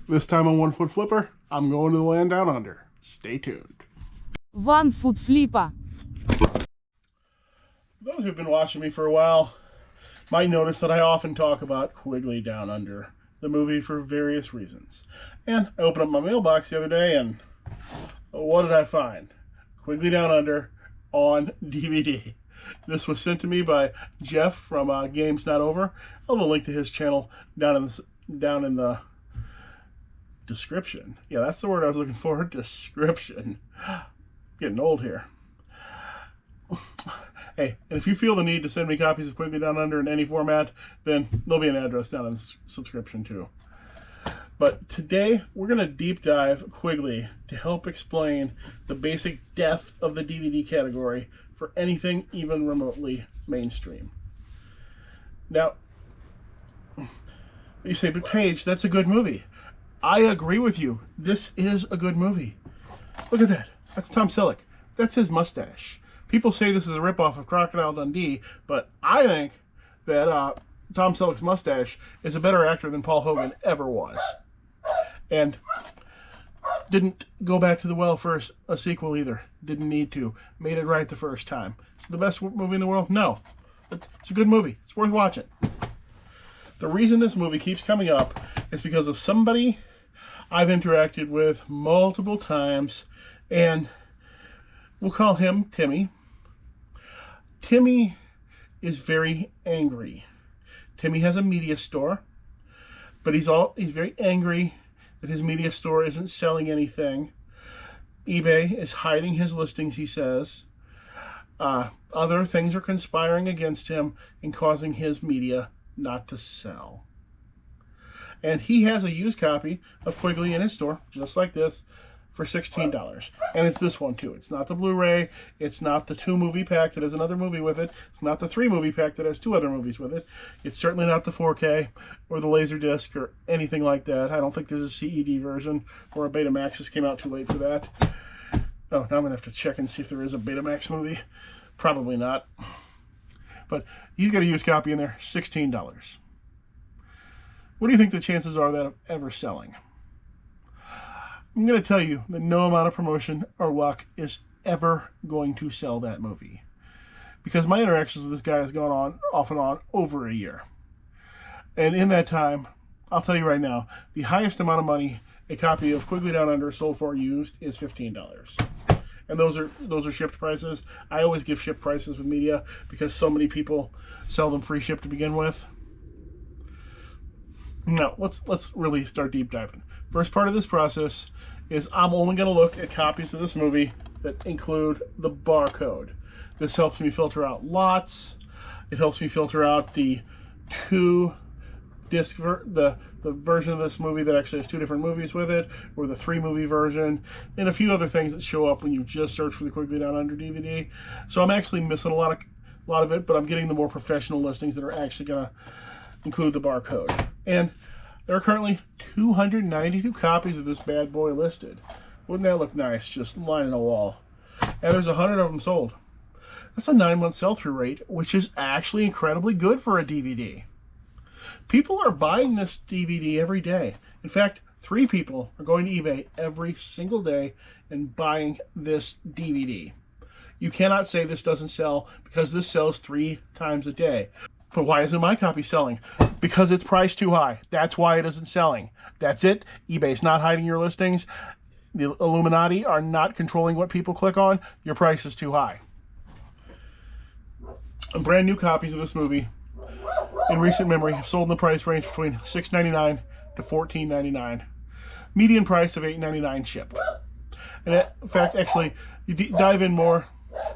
This time on One Foot Flipper, I'm going to the land down under. Stay tuned. One foot flipper. Those who've been watching me for a while might notice that I often talk about Quigley Down Under, the movie, for various reasons. And I opened up my mailbox the other day and what did I find? Quigley Down Under on DVD. This was sent to me by Jeff from Games Not Over. I'll have a link to his channel down in the description. Yeah, that's the word I was looking for. Description. Getting old here. Hey, and if you feel the need to send me copies of Quigley Down Under in any format, then there'll be an address down in the subscription too. But today, we're going to deep dive Quigley to help explain the basic depth of the DVD category for anything even remotely mainstream. Now, you say, but Paige, that's a good movie. I agree with you. This is a good movie. Look at that. That's Tom Selleck. That's his mustache. People say this is a ripoff of Crocodile Dundee, but I think that Tom Selleck's mustache is a better actor than Paul Hogan ever was. And didn't go back to the well for a sequel either. Didn't need to. Made it right the first time. It's the best movie in the world? No. But it's a good movie. It's worth watching. The reason this movie keeps coming up is because of somebody I've interacted with multiple times, and we'll call him Timmy. Timmy is very angry. Timmy has a media store, but he's very angry that his media store isn't selling anything. eBay is hiding his listings, he says. Other things are conspiring against him and causing his media not to sell. And he has a used copy of Quigley in his store, just like this, for $16. And it's this one too. It's not the Blu-ray. It's not the 2-movie pack that has another movie with it. It's not the 3-movie pack that has 2 other movies with it. It's certainly not the 4K or the Laserdisc or anything like that. I don't think there's a CED version or a Betamax. This came out too late for that. Oh, now I'm going to have to check and see if there is a Betamax movie. Probably not. But he's got a used copy in there, $16. What do you think the chances are that of ever selling? I'm going to tell you that no amount of promotion or luck is ever going to sell that movie. Because my interactions with this guy has gone on, off and on, over a year. And in that time, I'll tell you right now, the highest amount of money a copy of Quigley Down Under sold for used is $15. And those are shipped prices. I always give shipped prices with media because so many people sell them free ship to begin with. Now, let's really start deep diving. First part of this process is I'm only going to look at copies of this movie that include the barcode. This helps me filter out lots. It helps me filter out the 2-disc the version of this movie that actually has 2 different movies with it, or the 3-movie version, and a few other things that show up when you just search for the Quigley Down Under DVD. So I'm actually missing a lot of it, but I'm getting the more professional listings that are actually going to include the barcode. And there are currently 292 copies of this bad boy listed. Wouldn't that look nice, just lining a wall? And there's 100 of them sold. That's a 9-month sell-through rate, which is actually incredibly good for a DVD. People are buying this DVD every day. In fact, 3 people are going to eBay every single day and buying this DVD. You cannot say this doesn't sell because this sells 3 times a day. But why isn't my copy selling? Because it's priced too high. That's why it isn't selling. That's it. eBay's not hiding your listings. The Illuminati are not controlling what people click on. Your price is too high. And brand new copies of this movie in recent memory have sold in the price range between $6.99 to $14.99. Median price of $8.99 shipped. And in fact, actually, you dive in more,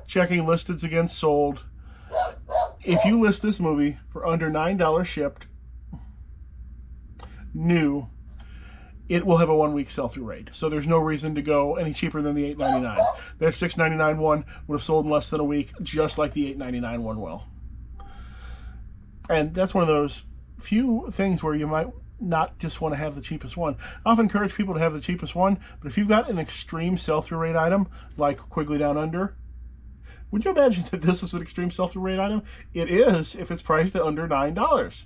checking listeds against sold. If you list this movie for under $9 shipped, new, it will have a 1-week sell-through rate. So there's no reason to go any cheaper than the $8.99. That $6.99 one would have sold in less than a week, just like the $8.99 one will. And that's one of those few things where you might not just want to have the cheapest one. I often encourage people to have the cheapest one, but if you've got an extreme sell-through rate item, like Quigley Down Under, would you imagine that this is an extreme sell-through rate item? It is if it's priced at under $9.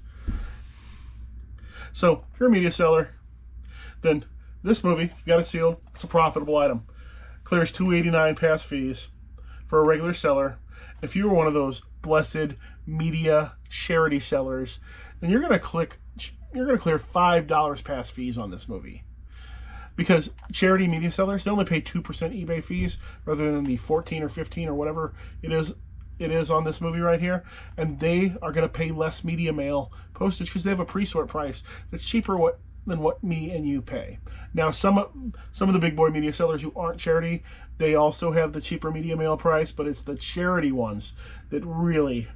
So if you're a media seller, then this movie, if you got it sealed, it's a profitable item. Clears $2.89 past fees for a regular seller. If you were one of those blessed media charity sellers, then you're gonna clear $5 past fees on this movie. Because charity media sellers, they only pay 2% eBay fees rather than the 14 or 15 or whatever it is on this movie right here, and they are going to pay less media mail postage because they have a pre-sort price that's cheaper than what me and you pay. Now, some of the big boy media sellers who aren't charity, they also have the cheaper media mail price, but it's the charity ones that really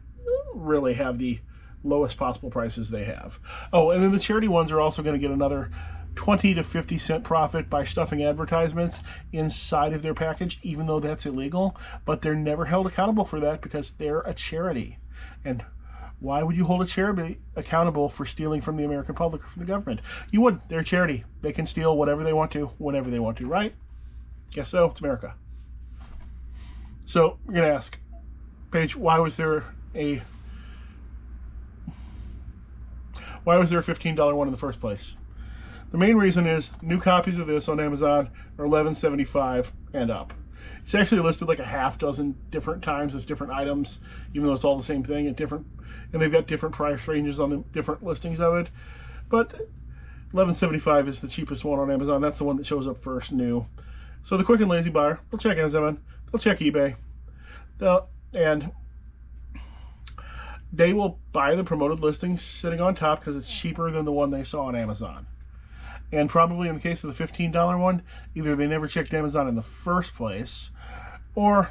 have the lowest possible prices they have. Oh, and then the charity ones are also going to get another 20 to 50 cent profit by stuffing advertisements inside of their package, even though that's illegal, but they're never held accountable for that because they're a charity. And why would you hold a charity accountable for stealing from the American public or from the government? You wouldn't. They're a charity. They can steal whatever they want to, whenever they want to, right? Guess so. It's America. So we're going to ask, Paige, why was there a $15 one in the first place? The main reason is new copies of this on Amazon are $11.75 and up. It's actually listed like a half dozen different times as different items, even though it's all the same thing and they've got different price ranges on the different listings of it. But $11.75 is the cheapest one on Amazon. That's the one that shows up first, new. So the quick and lazy buyer, they'll check Amazon, they'll check eBay, and they will buy the promoted listings sitting on top because it's cheaper than the one they saw on Amazon. And probably in the case of the $15 one, either they never checked Amazon in the first place, or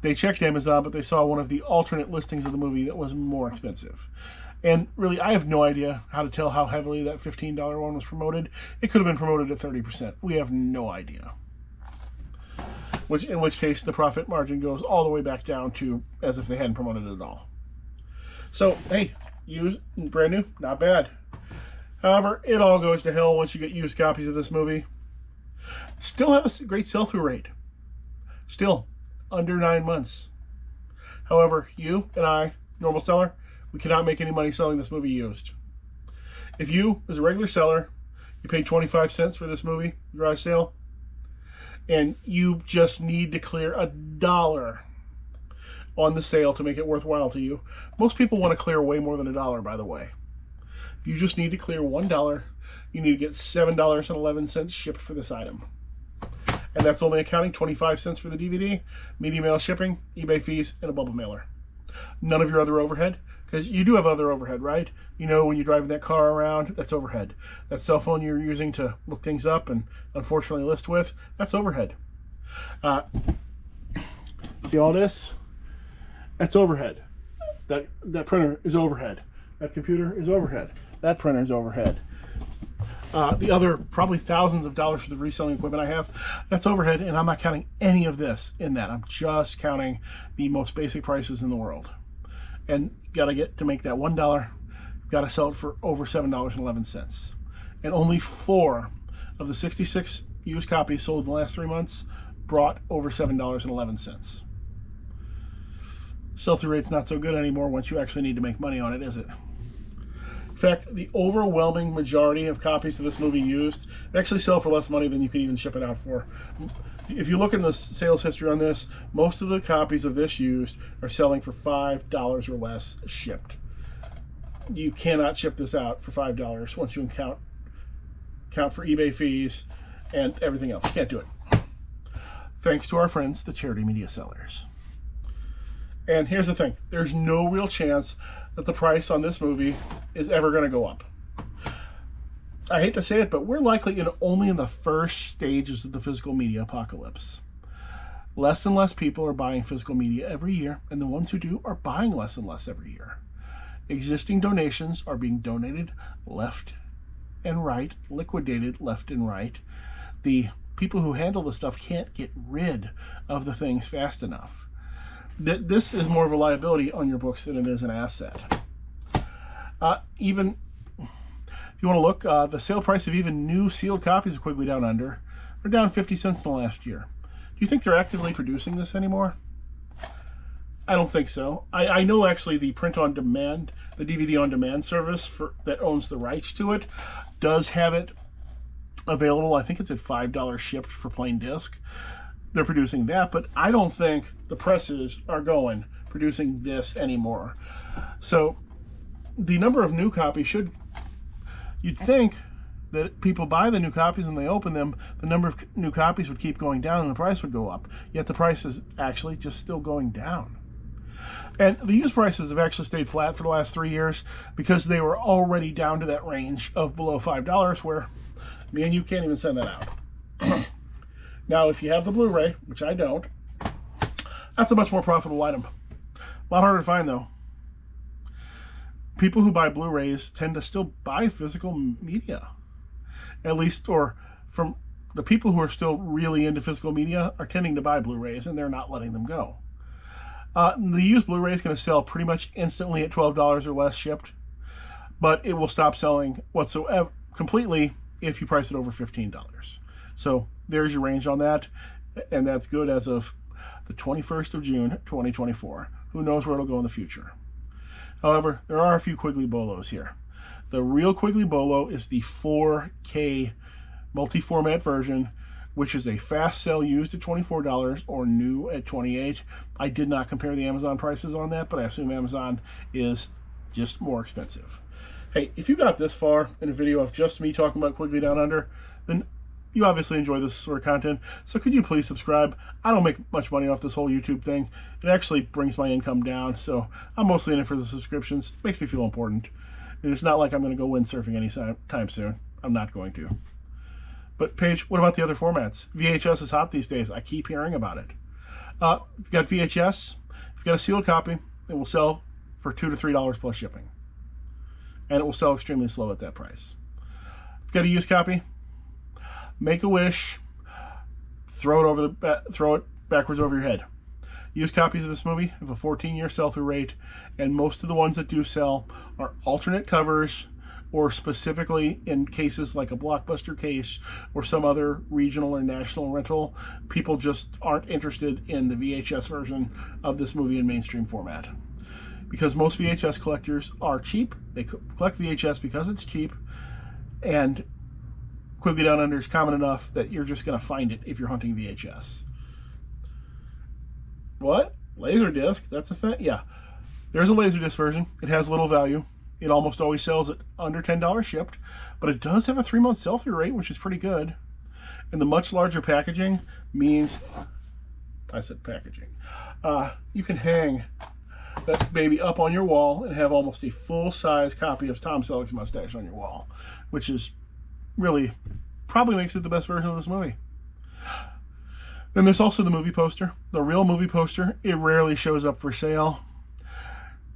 they checked Amazon, but they saw one of the alternate listings of the movie that was more expensive. And really, I have no idea how to tell how heavily that $15 one was promoted. It could have been promoted at 30%. We have no idea. In which case, the profit margin goes all the way back down to as if they hadn't promoted it at all. So, hey, used, brand new, not bad. However, it all goes to hell once you get used copies of this movie. Still have a great sell-through rate. Still, under 9 months. However, you and I, normal seller, we cannot make any money selling this movie used. If you, as a regular seller, you paid 25 cents for this movie, garage sale, and you just need to clear $1 on the sale to make it worthwhile to you. Most people want to clear way more than $1, by the way. If you just need to clear $1, you need to get $7.11 shipped for this item. And that's only accounting 25 cents for the DVD, media mail shipping, eBay fees, and a bubble mailer. None of your other overhead, because you do have other overhead, right? You know, when you're driving that car around, that's overhead. That cell phone you're using to look things up and unfortunately list with, that's overhead. See all this? That's overhead. That printer is overhead. That computer is overhead. That printer is overhead. The other probably thousands of dollars for the reselling equipment I have, that's overhead, and I'm not counting any of this in that. I'm just counting the most basic prices in the world. And gotta get to make that $1, gotta sell it for over $7.11. And only 4 of the 66 used copies sold in the last 3 months brought over $7.11. Sell-through rate's not so good anymore once you actually need to make money on it, is it? In fact, the overwhelming majority of copies of this movie used actually sell for less money than you could even ship it out for. If you look in the sales history on this, most of the copies of this used are selling for $5 or less shipped. You cannot ship this out for $5 once you count for eBay fees and everything else. You can't do it. Thanks to our friends, the charity media sellers. And here's the thing. There's no real chance that the price on this movie is ever going to go up. I hate to say it, but we're likely only in the first stages of the physical media apocalypse. Less and less people are buying physical media every year, and the ones who do are buying less and less every year. Existing donations are being donated left and right, liquidated left and right. The people who handle the stuff can't get rid of the things fast enough. This is more of a liability on your books than it is an asset. Even if you want to look, the sale price of even new sealed copies of Quigley Down Under are down 50 cents in the last year. Do you think they're actively producing this anymore? I don't think so. I know actually the print on demand, the DVD on demand service that owns the rights to it, does have it available. I think it's at $5 shipped for plain disc. They're producing that, but I don't think the presses are producing this anymore. So the number of new copies you'd think that people buy the new copies and they open them, the number of new copies would keep going down and the price would go up. Yet the price is actually just still going down. And the used prices have actually stayed flat for the last 3 years because they were already down to that range of below $5 where me and you can't even send that out. Now, if you have the Blu-ray, which I don't, that's a much more profitable item. A lot harder to find, though. People who buy Blu-rays tend to still buy physical media. At least, or from the people who are still really into physical media are tending to buy Blu-rays, and they're not letting them go. The used Blu-ray is going to sell pretty much instantly at $12 or less shipped, but it will stop selling whatsoever completely if you price it over $15. So there's your range on that, and that's good as of the 21st of June, 2024. Who knows where it'll go in the future. However, there are a few Quigley Bolos here. The real Quigley Bolo is the 4K multi-format version, which is a fast sell used at $24 or new at $28. I did not compare the Amazon prices on that, but I assume Amazon is just more expensive. Hey, if you got this far in a video of just me talking about Quigley Down Under, then you obviously enjoy this sort of content, so could you please subscribe? I don't make much money off this whole YouTube thing. It actually brings my income down, so I'm mostly in it for the subscriptions. It makes me feel important. And it's not like I'm going to go windsurfing anytime soon. I'm not going to. But Paige, what about the other formats? VHS is hot these days. I keep hearing about it. If you've got VHS, if you've got a sealed copy, it will sell for $2 to $3 plus shipping. And it will sell extremely slow at that price. If you've got a used copy, make a wish, throw it backwards over your head. Used copies of this movie have a 14-year sell-through rate, and most of the ones that do sell are alternate covers, or specifically in cases like a Blockbuster case or some other regional or national rental, people just aren't interested in the VHS version of this movie in mainstream format. Because most VHS collectors are cheap, they collect VHS because it's cheap, and Quigley Down Under is common enough that you're just going to find it if you're hunting VHS. What? Laserdisc? That's a thing? Yeah. There's a Laserdisc version. It has little value. It almost always sells at under $10 shipped, but it does have a 3-month sell-through rate, which is pretty good. And the much larger packaging means, I said packaging, you can hang that baby up on your wall and have almost a full-size copy of Tom Selleck's mustache on your wall, which is really probably makes it the best version of this movie. Then there's also the movie poster. The real movie poster, it rarely shows up for sale.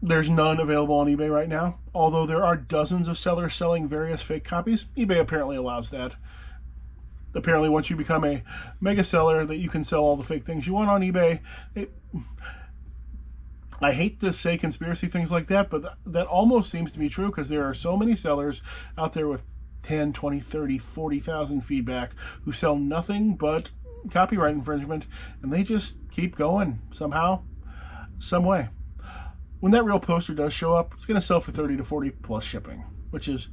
There's none available on eBay right now, although there are dozens of sellers selling various fake copies. eBay apparently allows that. Apparently once you become a mega seller that you can sell all the fake things you want on eBay. I hate to say conspiracy things like that, but that almost seems to be true because there are so many sellers out there with 10, 20, 30, 40,000 feedback who sell nothing but copyright infringement, and they just keep going somehow, some way. When that real poster does show up, it's going to sell for 30 to 40 plus shipping, which is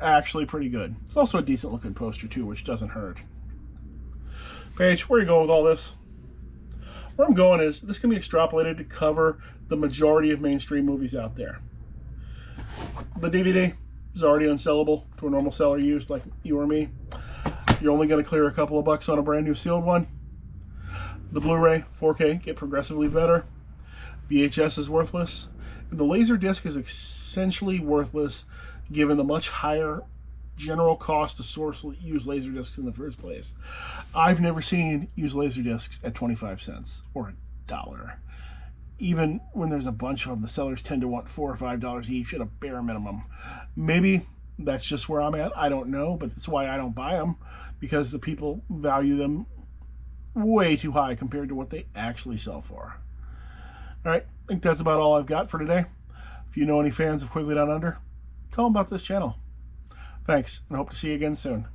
actually pretty good. It's also a decent looking poster too, which doesn't hurt. Paige, where are you going with all this? Where I'm going is this can be extrapolated to cover the majority of mainstream movies out there. The DVD is already unsellable to a normal seller used like you or me. You're only going to clear a couple of bucks on a brand new sealed one. The Blu-ray 4K get progressively better. VHS is worthless. And the Laserdisc is essentially worthless given the much higher general cost to source used Laserdiscs in the first place. I've never seen used Laserdiscs at 25 cents or $1. Even when there's a bunch of them, the sellers tend to want $4 or $5 each at a bare minimum. Maybe that's just where I'm at. I don't know, but that's why I don't buy them, because the people value them way too high compared to what they actually sell for. All right, I think that's about all I've got for today. If you know any fans of Quigley Down Under, tell them about this channel. Thanks, and I hope to see you again soon.